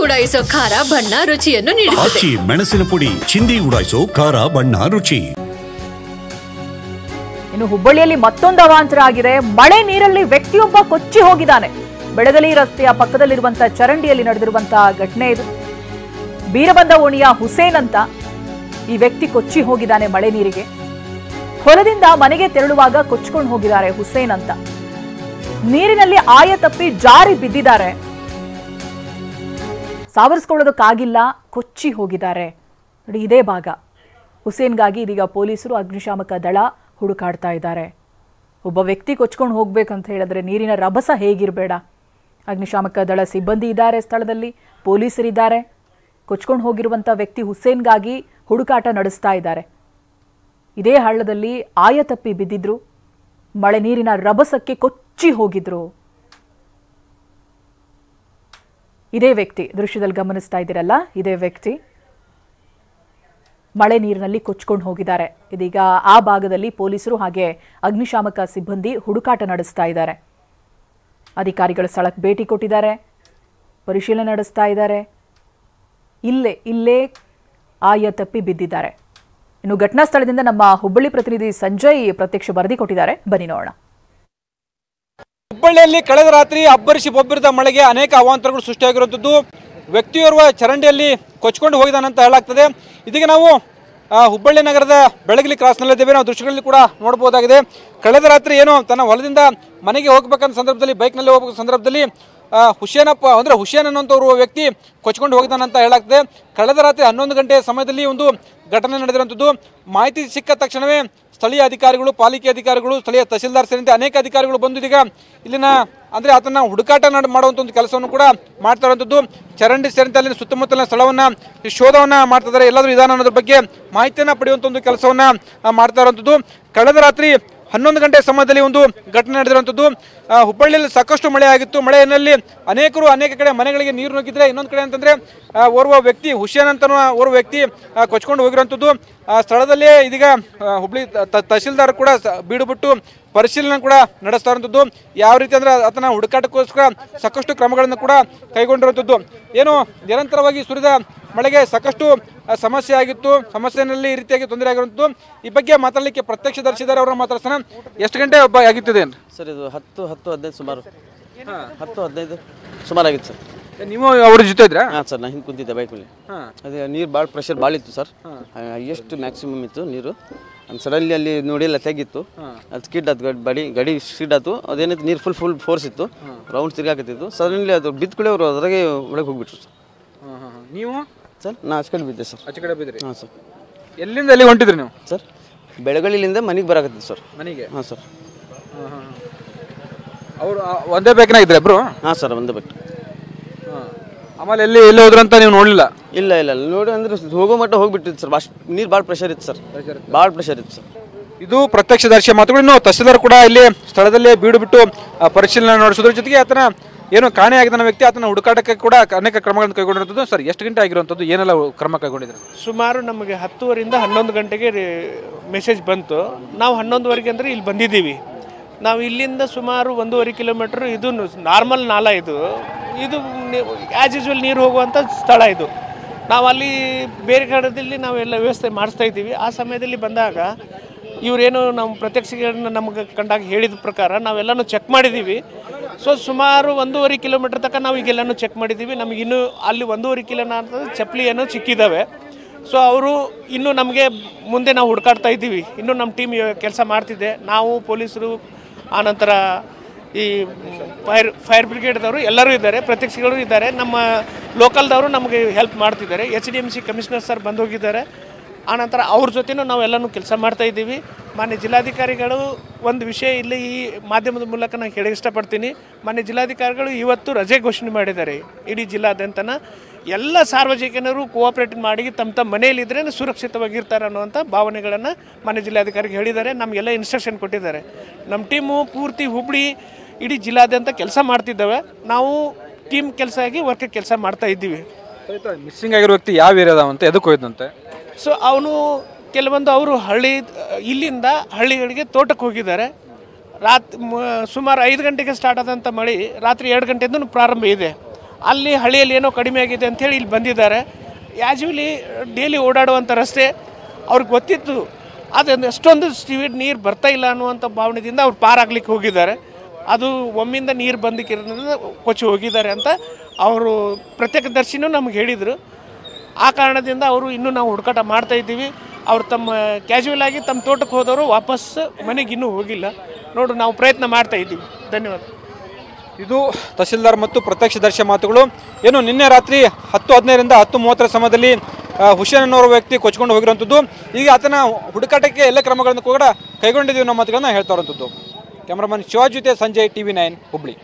ಉಡಾಯಿಸೋ ಖಾರ ಬಣ್ಣ ರುಚಿಯನ್ನು ನೀಡುತ್ತದೆ. ಮೆಣಸಿನ ಪುಡಿ ಚಿಂದಿ ಉಡಾಯಿಸೋ ಖಾರ ಬಣ್ಣ ರುಚಿ. ಇನ್ನು ಹುಬ್ಬಳ್ಳಿಯಲ್ಲಿ ಮತ್ತೊಂದು ಅವಾಂತರ ಆಗಿದೆ. ಮಳೆ ನೀರಲ್ಲಿ ವ್ಯಕ್ತಿಯೊಬ್ಬ ಕೊಚ್ಚಿ ಹೋಗಿದ್ದಾನೆ. ಬೆಳಗಲಿ ರಸ್ತೆಯ ಪಕ್ಕದಲ್ಲಿರುವಂತಹ ಚರಂಡಿಯಲ್ಲಿ ನಡೆದಿರುವಂತಹ ಘಟನೆ ಇದು. ಬೀರಬಂದ ಓಣಿಯ ಹುಸೇನ್ ಅಂತ ಈ ವ್ಯಕ್ತಿ ಕೊಚ್ಚಿ ಹೋಗಿದ್ದಾನೆ ಮಳೆ ನೀರಿಗೆ. ಹೊಲದಿಂದ ಮನೆಗೆ ತೆರಳುವಾಗ ಕೊಚ್ಚಿಕೊಂಡು ಹೋಗಿದ್ದಾರೆ ಹುಸೇನ್ ಅಂತ. ನೀರಿನಲ್ಲಿ ಆಯ ತಪ್ಪಿ ಜಾರಿ ಬಿದ್ದಿದ್ದಾರೆ. ಸಾವರಿಸಿಕೊಳ್ಳೋದಕ್ಕಾಗಿಲ್ಲ, ಕೊಚ್ಚಿ ಹೋಗಿದ್ದಾರೆ. ನೋಡಿ, ಇದೇ ಭಾಗ. ಹುಸೇನ್ಗಾಗಿ ಇದೀಗ ಪೊಲೀಸರು, ಅಗ್ನಿಶಾಮಕ ದಳ ಹುಡುಕಾಡ್ತಾ ಇದ್ದಾರೆ. ಒಬ್ಬ ವ್ಯಕ್ತಿ ಕೊಚ್ಕೊಂಡು ಹೋಗ್ಬೇಕಂತ ಹೇಳಿದ್ರೆ ನೀರಿನ ರಭಸ ಹೇಗಿರಬೇಡ. ಅಗ್ನಿಶಾಮಕ ದಳ ಸಿಬ್ಬಂದಿ ಇದ್ದಾರೆ, ಸ್ಥಳದಲ್ಲಿ ಪೊಲೀಸರಿದ್ದಾರೆ. ಕೊಚ್ಕೊಂಡು ಹೋಗಿರುವಂಥ ವ್ಯಕ್ತಿ ಹುಸೇನ್ಗಾಗಿ ಹುಡುಕಾಟ ನಡೆಸ್ತಾ ಇದ್ದಾರೆ. ಇದೇ ಹಳ್ಳದಲ್ಲಿ ಆಯ ತಪ್ಪಿ ಬಿದ್ದಿದ್ರು. ಮಳೆ ನೀರಿನ ರಭಸಕ್ಕೆ ಕೊಚ್ಚಿ ಹೋಗಿದ್ರು. ಇದೇ ವ್ಯಕ್ತಿ ದೃಶ್ಯದಲ್ಲಿ ಗಮನಿಸ್ತಾ ಇದ್ದೀರಲ್ಲ, ಇದೇ ವ್ಯಕ್ತಿ ಮಳೆ ನೀರಿನಲ್ಲಿ ಕೊಚ್ಕೊಂಡು ಹೋಗಿದ್ದಾರೆ. ಇದೀಗ ಆ ಭಾಗದಲ್ಲಿ ಪೊಲೀಸರು ಹಾಗೆ ಅಗ್ನಿಶಾಮಕ ಸಿಬ್ಬಂದಿ ಹುಡುಕಾಟ ನಡೆಸ್ತಾ ಇದ್ದಾರೆ. ಅಧಿಕಾರಿಗಳು ಸ್ಥಳಕ್ಕೆ ಭೇಟಿ ಕೊಟ್ಟಿದ್ದಾರೆ, ಪರಿಶೀಲನೆ ನಡೆಸ್ತಾ ಇದ್ದಾರೆ. ಇಲ್ಲೇ ಆಯ ತಪ್ಪಿ ಬಿದ್ದಿದ್ದಾರೆ. ಇನ್ನು ಘಟನಾ ಸ್ಥಳದಿಂದ ನಮ್ಮ ಹುಬ್ಬಳ್ಳಿ ಪ್ರತಿನಿಧಿ ಸಂಜಯ್ ಪ್ರತ್ಯಕ್ಷ ವರದಿ ಕೊಟ್ಟಿದ್ದಾರೆ, ಬನ್ನಿ ನೋಡೋಣ. ಹುಬ್ಬಳ್ಳಿಯಲ್ಲಿ ಕಳೆದ ರಾತ್ರಿ ಅಬ್ಬರಿಸಿ ಬೊಬ್ಬಿರಿದ ಮಳೆಗೆ ಅನೇಕ ಅವಾಂತರಗಳು ಸೃಷ್ಟಿಯಾಗಿರುವಂಥದ್ದು. ವ್ಯಕ್ತಿಯೋರ್ವ ಚರಂಡಿಯಲ್ಲಿ ಕೊಚ್ಕೊಂಡು ಹೋಗಿದ್ದಾನಂತ ಹೇಳಲಾಗ್ತದೆ. ಇದೀಗ ನಾವು ಹುಬ್ಬಳ್ಳಿ ನಗರದ ಬೆಳಗಲಿ ಕ್ರಾಸ್ನಲ್ಲಿದ್ದೇವೆ. ನಾವು ದೃಶ್ಯಗಳಲ್ಲಿ ಕೂಡ ನೋಡಬಹುದಾಗಿದೆ. ಕಳೆದ ರಾತ್ರಿ ಏನು ತನ್ನ ಹೊಲದಿಂದ ಮನೆಗೆ ಹೋಗ್ಬೇಕಂತ ಸಂದರ್ಭದಲ್ಲಿ, ಬೈಕ್ನಲ್ಲಿ ಹೋಗ್ಬೇಕ ಸಂದರ್ಭದಲ್ಲಿ ಹುಸೇನ್ ಅನ್ನುವಂಥ ವ್ಯಕ್ತಿ ಕೊಚ್ಕೊಂಡು ಹೋಗಿದ್ದಾನಂತ ಹೇಳಲಾಗ್ತದೆ. ಕಳೆದ ರಾತ್ರಿ 11 ಗಂಟೆಯ ಸಮಯದಲ್ಲಿ ಒಂದು ಘಟನೆ ನಡೆದಿರುವಂಥದ್ದು. ಮಾಹಿತಿ ಸಿಕ್ಕ ತಕ್ಷಣವೇ ಸ್ಥಳೀಯ ಅಧಿಕಾರಿಗಳು, ಪಾಲಿಕೆ ಅಧಿಕಾರಿಗಳು, ಸ್ಥಳೀಯ ತಹಸೀಲ್ದಾರ್ ಸೇರಿದಂತೆ ಅನೇಕ ಅಧಿಕಾರಿಗಳು ಬಂದು ಇದೀಗ ಇಲ್ಲಿನ ಆತನ ಹುಡುಕಾಟ ಮಾಡುವಂಥ ಒಂದು ಕೆಲಸವನ್ನು ಕೂಡ ಮಾಡ್ತಾ ಇರುವಂಥದ್ದು. ಚರಂಡಿ ಸೇರಿದಂತೆ ಅಲ್ಲಿನ ಸುತ್ತಮುತ್ತಲಿನ ಸ್ಥಳವನ್ನು ಶೋಧವನ್ನು ಮಾಡ್ತಾ ಇದ್ದಾರೆ. ಎಲ್ಲಾದರೂ ಇದಾನ ಅನ್ನೋದ್ರ ಬಗ್ಗೆ ಮಾಹಿತಿಯನ್ನು ಪಡೆಯುವಂಥ ಒಂದು ಕೆಲಸವನ್ನು ಮಾಡ್ತಾ ಇರುವಂಥದ್ದು. ಕಳೆದ ರಾತ್ರಿ 11 ಗಂಟೆ ಸಮಯದಲ್ಲಿ ಒಂದು ಘಟನೆ ನಡೆದಿರುವಂಥದ್ದು. ಹುಬ್ಬಳ್ಳಿಯಲ್ಲಿ ಸಾಕಷ್ಟು ಮಳೆ ಆಗಿತ್ತು. ಮಳೆಯಲ್ಲಿ ಅನೇಕ ಕಡೆ ಮನೆಗಳಿಗೆ ನೀರು ನುಗ್ಗಿದ್ರೆ, ಇನ್ನೊಂದು ಕಡೆ ಅಂತಂದರೆ ಓರ್ವ ವ್ಯಕ್ತಿ ಹುಸೇನ್ ಅಂತ ಓರ್ವ ವ್ಯಕ್ತಿ ಕೊಚ್ಕೊಂಡು ಹೋಗಿರುವಂಥದ್ದು. ಸ್ಥಳದಲ್ಲೇ ಇದೀಗ ಹುಬ್ಬಳ್ಳಿ ತಹಸೀಲ್ದಾರ್ ಕೂಡ ಬೀಡು ಬಿಟ್ಟು ಪರಿಶೀಲನೆ ಕೂಡ ನಡೆಸ್ತಾ ಇರುವಂಥದ್ದು. ಯಾವ ರೀತಿ ಅಂದರೆ ಆತನ ಹುಡುಕಾಟಕ್ಕೋಸ್ಕರ ಸಾಕಷ್ಟು ಕ್ರಮಗಳನ್ನು ಕೂಡ ಕೈಗೊಂಡಿರುವಂಥದ್ದು. ಏನು ನಿರಂತರವಾಗಿ ಸುರಿದ ಮಳೆಗೆ ಸಾಕಷ್ಟು ಸಮಸ್ಯೆ ಆಗಿತ್ತು. ಸಮಸ್ಯೆಯಲ್ಲಿ ಈ ರೀತಿಯಾಗಿ ತೊಂದರೆ ಆಗಿರುವಂಥದ್ದು. ಈ ಬಗ್ಗೆ ಮಾತಾಡಲಿಕ್ಕೆ ಪ್ರತ್ಯಕ್ಷದರ್ಶಿದ್ದಾರೆ, ಅವರನ್ನ ಮಾತಾಡ್ತಾನೆ. ಎಷ್ಟು ಗಂಟೆ ಆಗಿತ್ತದೆ ಸರ್? ಇದು 10-15 ಸುಮಾರು 10-15 ಸುಮಾರು ಆಗಿತ್ತು ಸರ್. ನೀವು ಅವ್ರ ಜೊತೆ ಇದ್ರಾ? ಹಾಂ ಸರ್, ನಾನು ಹಿಂಗೆ ಕುಂತಿದ್ದೆ ಬೈಕಲ್ಲಿ. ಅದೇ ನೀರು ಭಾಳ ಪ್ರೆಷರ್ ಭಾಳ ಇತ್ತು ಸರ್. ಎಷ್ಟು ಮ್ಯಾಕ್ಸಿಮಮ್ ಇತ್ತು ನೀರು. ಸಡನ್ಲಿ ಅಲ್ಲಿ ನೋಡಿ ಎಲ್ಲ ತೆಗಿತ್ತು. ಅದು ಸ್ಕಿಡ್ ಆಯ್ತು, ಗಡಿ ಸ್ಕಿಡ್ ಆಯ್ತು. ಅದೇನೈತೆ ನೀರು ಫುಲ್ ಫೋರ್ಸ್ ಇತ್ತು. ರೌಂಡ್ ತಿರ್ಗಾಕತ್ತಿತ್ತು. ಸಡನ್ಲಿ ಅದು ಬಿದ್ದುಕೊಳ್ಳಿ ಅವರು ಅದ್ರಾಗೆ ಒಳಗೆ ಹೋಗ್ಬಿಟ್ರು ಸರ್. ನೀವು ಸರ್ ನಾ ಆಚೆ ಕಡೆ ಬಿದ್ದೆ ಸರ್. ಆಚೆ ಕಡೆ ಬಿದ್ರಿ? ಹಾಂ ಸರ್. ಎಲ್ಲಿಂದ ಎಲ್ಲಿ ಹೊಂಟಿದ್ರಿ ನೀವು ಸರ್? ಬೆಳಗಳಿಲಿಂದ ಮನೆಗೆ ಬರಾಕತ್ತಿದ್ದು ಸರ್. ಮನೆಗೆ? ಹಾಂ ಸರ್. ಅವರು ಒಂದೇ ಬೇಕನ ಇದ್ರೆ ಇಬ್ರು? ಹಾಂ ಸರ್, ಒಂದೇ ಬೇಕು. ಆಮೇಲೆ ಎಲ್ಲಿ ಹೋದ್ರು ಅಂತ ನೀವು ನೋಡಲಿಲ್ಲ? ಇಲ್ಲ ನೋಡಿ ಅಂದ್ರೆ ಹೋಗೋ ಮಟ್ಟ ಹೋಗ್ಬಿಟ್ಟಿತ್ತು ಸರ್. ನೀರು ಭಾಳ ಪ್ರೆಷರ್ ಇತ್ತು ಸರ್, ಭಾಳ ಪ್ರೆಷರ್ ಇತ್ತು ಸರ್. ಇದು ಪ್ರತ್ಯಕ್ಷದರ್ಶಿ ಮಾತುಗಳು. ಇನ್ನು ತಹಸೀಲ್ದಾರ್ ಕೂಡ ಇಲ್ಲಿ ಸ್ಥಳದಲ್ಲೇ ಬೀಡು ಬಿಟ್ಟು ಪರಿಶೀಲನೆ ನಡೆಸೋದ್ರ ಜೊತೆಗೆ ಆತನ ಏನು ಕಾಣೆಯಾಗಿದ್ದ ವ್ಯಕ್ತಿ ಆತನ ಹುಡುಕಾಟಕ್ಕೆ ಕೂಡ ಅನೇಕ ಕ್ರಮಗಳನ್ನು ಕೈಗೊಂಡಿರುವಂಥದ್ದು. ಸರ್, ಎಷ್ಟು ಗಂಟೆ ಆಗಿರುವಂಥದ್ದು, ಏನೆಲ್ಲ ಕ್ರಮ ಕೈಗೊಂಡಿದ್ರು? ಸುಮಾರು ನಮಗೆ 10:30ರಿಂದ 11 ಗಂಟೆಗೆ ಮೆಸೇಜ್ ಬಂತು. ನಾವು 11:15 ಅಂದರೆ ಇಲ್ಲಿ ಬಂದಿದ್ದೀವಿ. ನಾವು ಇಲ್ಲಿಂದ ಸುಮಾರು 1.5 ಕಿಲೋಮೀಟ್ರ್. ಇದು ನಾರ್ಮಲ್ ನಾಲ. ಇದು ಆ್ಯಸ್ ಯೂಶ್ವಲ್ ನೀರು ಹೋಗುವಂಥ ಸ್ಥಳ ಇದು. ನಾವು ಅಲ್ಲಿ ಬೇರೆ ಕಡೆಯಲ್ಲಿ ನಾವೆಲ್ಲ ವ್ಯವಸ್ಥೆ ಮಾಡಿಸ್ತಾ ಇದ್ದೀವಿ. ಆ ಸಮಯದಲ್ಲಿ ಬಂದಾಗ ಇವರೇನು ನಮ್ಮ ಪ್ರತ್ಯಕ್ಷಗಳನ್ನ ನಮಗೆ ಕಂಡಾಗ ಹೇಳಿದ ಪ್ರಕಾರ ನಾವೆಲ್ಲನೂ ಚೆಕ್ ಮಾಡಿದ್ದೀವಿ. ಸೊ ಸುಮಾರು 1.5 ಕಿಲೋಮೀಟ್ರ್ ತನಕ ನಾವು ಈಗೆಲ್ಲನೂ ಚೆಕ್ ಮಾಡಿದ್ದೀವಿ. ನಮಗಿನ್ನೂ ಅಲ್ಲಿ 1.5 ಕಿಲೋಮೀಟರ್ ಚಪ್ಪಲಿ ಏನೋ ಸಿಕ್ಕಿದ್ದಾವೆ. ಸೊ ಅವರು ಇನ್ನೂ ನಮಗೆ ಮುಂದೆ ನಾವು ಹುಡುಕಾಡ್ತಾ ಇದ್ದೀವಿ. ಇನ್ನೂ ನಮ್ಮ ಟೀಮ್ ಕೆಲಸ ಮಾಡ್ತಿದ್ದೆ. ನಾವು ಪೊಲೀಸರು, ಆನಂತರ ಈ ಫೈರ್ ಬ್ರಿಗೇಡ್ದವರು ಎಲ್ಲರೂ ಇದ್ದಾರೆ, ಪ್ರತ್ಯಕ್ಷಿಗಳು ಇದ್ದಾರೆ, ನಮ್ಮ ಲೋಕಲ್ದವರು ನಮಗೆ ಹೆಲ್ಪ್ ಮಾಡ್ತಿದ್ದಾರೆ. HDMC ಕಮಿಷನರ್ ಸರ್ ಬಂದು ಹೋಗಿದ್ದಾರೆ. ಆನಂತರ ಅವ್ರ ಜೊತೆನೂ ನಾವೆಲ್ಲನೂ ಕೆಲಸ ಮಾಡ್ತಾಯಿದ್ದೀವಿ. ಮಾನ್ಯ ಜಿಲ್ಲಾಧಿಕಾರಿಗಳು ಒಂದು ವಿಷಯ ಇಲ್ಲಿ ಈ ಮಾಧ್ಯಮದ ಮೂಲಕ ನಾನು ಹೇಳಕ್ಕೆ ಇಷ್ಟಪಡ್ತೀನಿ. ಮಾನ್ಯ ಜಿಲ್ಲಾಧಿಕಾರಿಗಳು ಇವತ್ತು ರಜೆ ಘೋಷಣೆ ಮಾಡಿದ್ದಾರೆ ಇಡೀ ಜಿಲ್ಲಾದ್ಯಂತನ. ಎಲ್ಲ ಸಾರ್ವಜನಿಕರು ಕೋಆಪ್ರೇಟ್ ಮಾಡಿ ತಮ್ಮ ಮನೆಯಲ್ಲಿದ್ದರೆ ಸುರಕ್ಷಿತವಾಗಿರ್ತಾರೆ ಅನ್ನುವಂಥ ಭಾವನೆಗಳನ್ನು ಮಾನ್ಯ ಜಿಲ್ಲಾಧಿಕಾರಿಗೆ ಹೇಳಿದ್ದಾರೆ. ನಮಗೆಲ್ಲ ಇನ್ಸ್ಟ್ರಕ್ಷನ್ ಕೊಟ್ಟಿದ್ದಾರೆ. ನಮ್ಮ ಟೀಮು ಪೂರ್ತಿ ಹುಬ್ಬಳ್ಳಿ ಇಡೀ ಜಿಲ್ಲಾದ್ಯಂತ ಕೆಲಸ ಮಾಡ್ತಿದ್ದಾವೆ. ನಾವು ಟೀಮ್ ಕೆಲಸ ಆಗಿ ವರ್ಕ್ ಕೆಲಸ ಮಾಡ್ತಾ ಇದ್ದೀವಿ. ಮಿಸ್ಸಿಂಗ್ ಆಗಿರೋ ವ್ಯಕ್ತಿ ಯಾವ ಏರಿಯಾದ ಅಂತ ಎದಕ್ಕೆ ಹೋಯ್ತಂತೆ? ಸೊ ಅವನು ಕೆಲವೊಂದು ಅವರು ಇಲ್ಲಿಂದ ಹಳ್ಳಿಗಳಿಗೆ ತೋಟಕ್ಕೆ ಹೋಗಿದ್ದಾರೆ. ಸುಮಾರು 5 ಗಂಟೆಗೆ ಸ್ಟಾರ್ಟ್ ಆದಂಥ ಮಳೆ ರಾತ್ರಿ 2 ಗಂಟೆಯಿಂದ ಪ್ರಾರಂಭ ಇದೆ. ಅಲ್ಲಿ ಹಳ್ಳಿಯಲ್ಲಿ ಏನೋ ಕಡಿಮೆ ಆಗಿದೆ ಅಂಥೇಳಿ ಇಲ್ಲಿ ಬಂದಿದ್ದಾರೆ. ಯಾಜುವಲಿ ಡೈಲಿ ಓಡಾಡುವಂಥ ರಸ್ತೆ ಅವ್ರಿಗೆ ಗೊತ್ತಿತ್ತು, ಅದು ಎಷ್ಟೊಂದು ಸ್ಪೀಡ್ ನೀರು ಬರ್ತಾ ಇಲ್ಲ ಅನ್ನುವಂಥ ಭಾವನೆಯಿಂದ ಅವ್ರು ಪಾರಾಗ್ಲಿಕ್ಕೆ ಹೋಗಿದ್ದಾರೆ. ಅದು ಒಮ್ಮಿಂದ ನೀರು ಬಂದಕ್ಕಿರೋದ್ರಿಂದ ಕೊಚ್ಚಿ ಹೋಗಿದ್ದಾರೆ ಅಂತ ಅವರು ಪ್ರತ್ಯಕ್ಷದರ್ಶಿನೂ ನಮ್ಗೆ ಹೇಳಿದರು. ಆ ಕಾರಣದಿಂದ ಅವರು ಇನ್ನೂ ನಾವು ಹುಡುಕಾಟ ಮಾಡ್ತಾ ಇದ್ದೀವಿ. ಅವ್ರು ತಮ್ಮ ಕ್ಯಾಶುವಲ್ ಆಗಿ ತಮ್ಮ ತೋಟಕ್ಕೆ ಹೋದವರು ವಾಪಸ್ ಮನೆಗೆ ಇನ್ನೂ ಹೋಗಿಲ್ಲ. ನೋಡು, ನಾವು ಪ್ರಯತ್ನ ಮಾಡ್ತಾ ಇದ್ದೀವಿ. ಧನ್ಯವಾದ. ಇದು ತಹಸೀಲ್ದಾರ್ ಮತ್ತು ಪ್ರತ್ಯಕ್ಷದರ್ಶಿ ಮಾತುಗಳು. ಏನು ನಿನ್ನೆ ರಾತ್ರಿ 10:15ರಿಂದ 10:30 ಸಮಯದಲ್ಲಿ ಹುಸೇನ್ ಅನ್ನೋರ ವ್ಯಕ್ತಿ ಕೊಚ್ಕೊಂಡು ಹೋಗಿರುವಂಥದ್ದು. ಈಗ ಆತನ ಹುಡುಕಾಟಕ್ಕೆ ಎಲ್ಲ ಕ್ರಮಗಳನ್ನು ಕೂಡ ಕೈಗೊಂಡಿದ್ದೀವಿ ಅನ್ನೋ ಮಾತುಗಳನ್ನ ಹೇಳ್ತಾ ಇರುವಂಥದ್ದು. ಕ್ಯಾಮ್ರಾಮನ್ ಶಿವಾಜ್ ಜೊತೆ ಸಂಜಯ್, TV9 ಹುಬ್ಳಿ.